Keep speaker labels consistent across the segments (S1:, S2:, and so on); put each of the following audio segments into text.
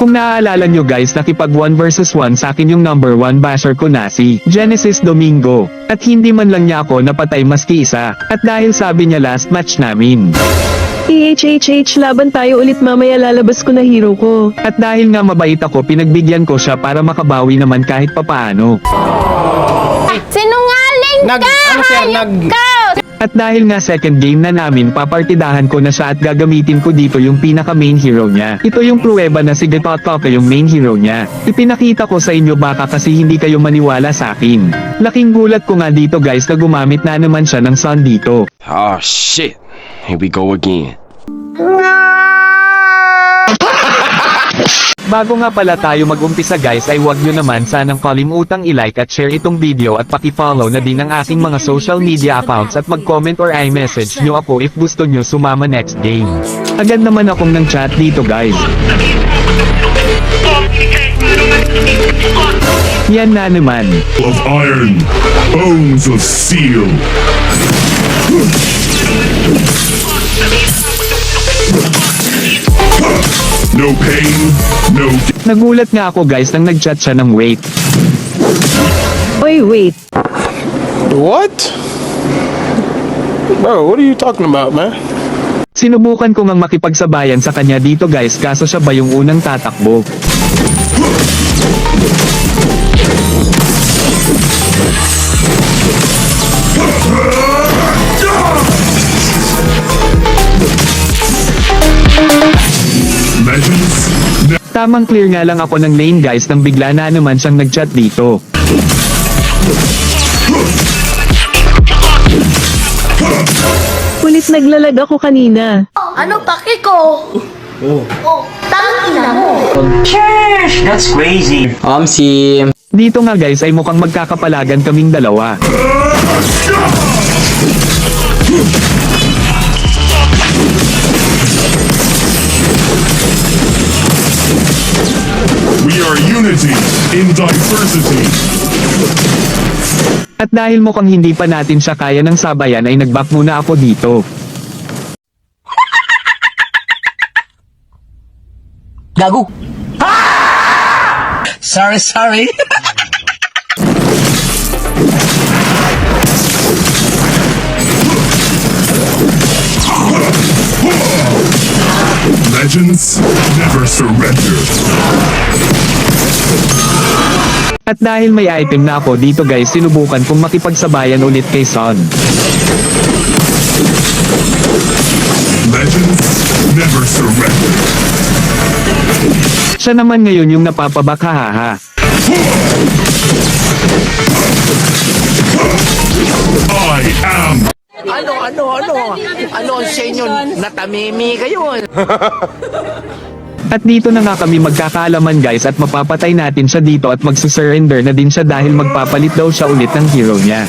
S1: Kung naaalala nyo guys, nakipag 1 versus 1 sa akin yung number 1 basher ko na si Genesis Domingo. At hindi man lang niya ako napatay maski isa. At dahil sabi niya last match namin,
S2: PHHH, laban tayo ulit mamaya, lalabas ko na hero ko.
S1: at dahil nga mabait ako, pinagbigyan ko siya para makabawi naman kahit papaano.
S3: Sinungaling ka! Hayop ka!
S1: At dahil nga second game na namin, papartidahan ko na siya at gagamitin ko dito yung pinaka main hero niya. Ito yung pruweba na si Getotoka yung main hero niya. Ipinakita ko sa inyo baka kasi hindi kayo maniwala sa akin. Laking gulat ko nga dito guys na gumamit na naman siya ng sun dito.
S4: Oh shit. Here we go again.
S1: Bago nga pala tayo mag-umpisa guys ay huwag nyo naman sanang kalimutang i-like at share itong video at paki-follow na din ang aking mga social media accounts at mag-comment or i-message nyo ako if gusto nyo sumama next game. Agad naman akong ng chat dito guys. Yan na naman.
S5: Of iron, bones of steel. No pain, no
S1: Nagulat nga ako guys nang nag-chat siya ng wait.
S2: Oy, wait.
S6: What? Bro, what are you talking about, man?
S1: Sinubukan ko ngang makipagsabayan sa kanya dito guys kaso siya ba yung unang tatakbo.
S5: legends.
S1: Tamang clear nga lang ako ng lane guys nang bigla na naman siyang nag-chat dito.
S2: Kulit, naglalag ako kanina.
S3: Ano paki ko? Oh, tangina mo.
S7: That's crazy.
S1: Dito nga guys ay mukhang magkakapalagan kaming dalawa.
S5: We are unity in diversity.
S1: At dahil mukhang hindi pa natin siya kaya ng sabayan ay nag-back muna ako dito.
S7: Gago. Sorry.
S5: Legends never surrender.
S1: At dahil may item na ako dito guys, sinubukan kong makipagsabayan ulit kay Son.
S5: Legends never surrender.
S1: Siya naman ngayon yung napapabak, hahaha.
S5: I am.
S8: Ano ang sa inyo? Natamimi kayo.
S1: At dito na nga kami magkakaalaman guys at mapapatay natin siya dito at magsusurrender na din siya dahil magpapalit daw siya ulit ng hero niya.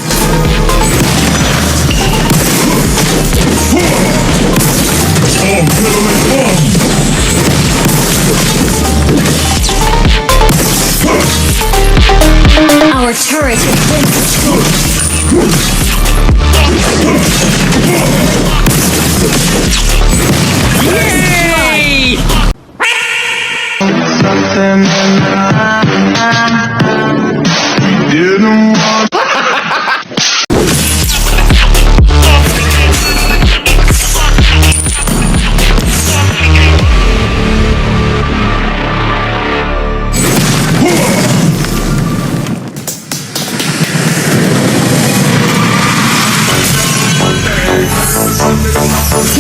S3: Our turret has been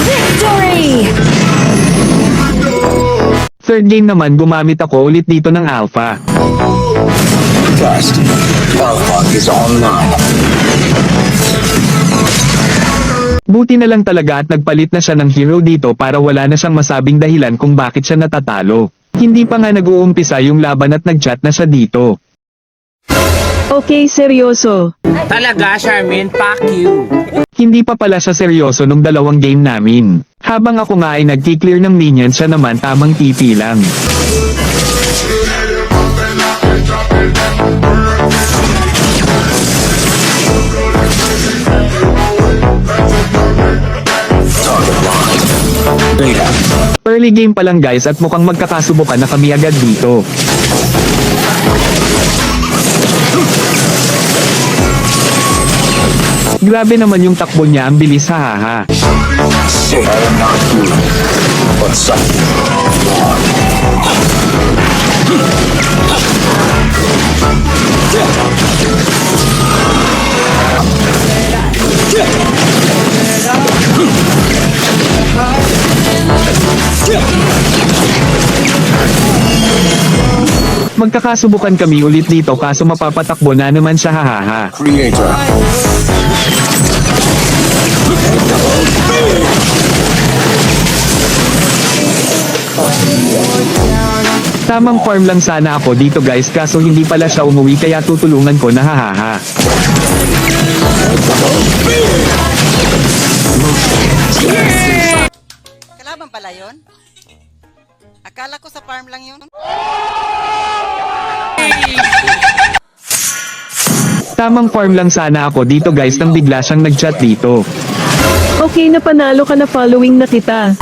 S3: victory!
S1: Third game naman gumamit ako ulit dito ng Alpha. Buti na lang talaga at nagpalit na siya ng hero dito para wala na siyang masabing dahilan kung bakit siya natatalo. Hindi pa nga nag-uumpisa yung laban at nag-chat na siya dito.
S2: Okay, seryoso.
S8: Talaga, Charmin, fuck you.
S1: Hindi pa pala siya seryoso nung dalawang game namin. Habang ako nga ay nag-clear ng minions, siya naman tamang TP lang. Early game pa lang guys at mukhang magkakasubukan na kami agad dito. Grabe naman yung takbo niya, ang bilis, hahaha. Magkakasubukan kami ulit dito kaso mapapatakbo na naman siya, hahaha. Tamang farm lang sana ako dito guys kaso hindi pala siya umuwi kaya tutulungan ko na, hahaha.
S9: Kalaban pala yun? Akala ko sa farm lang yun.
S1: Tamang farm lang sana ako dito guys nang bigla siyang nag-chat dito.
S2: Okay na panalo ka na, following na kita.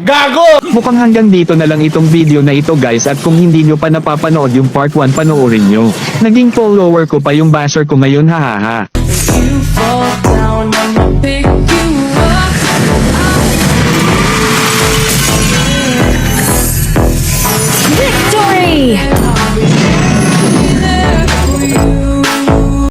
S6: Gago!
S1: Mukhang hanggang dito na lang itong video na ito guys at kung hindi nyo pa napapanood yung part 1 panoorin nyo. Naging follower ko pa yung basher ko ngayon, hahaha.
S10: You fall down, I'ma pick you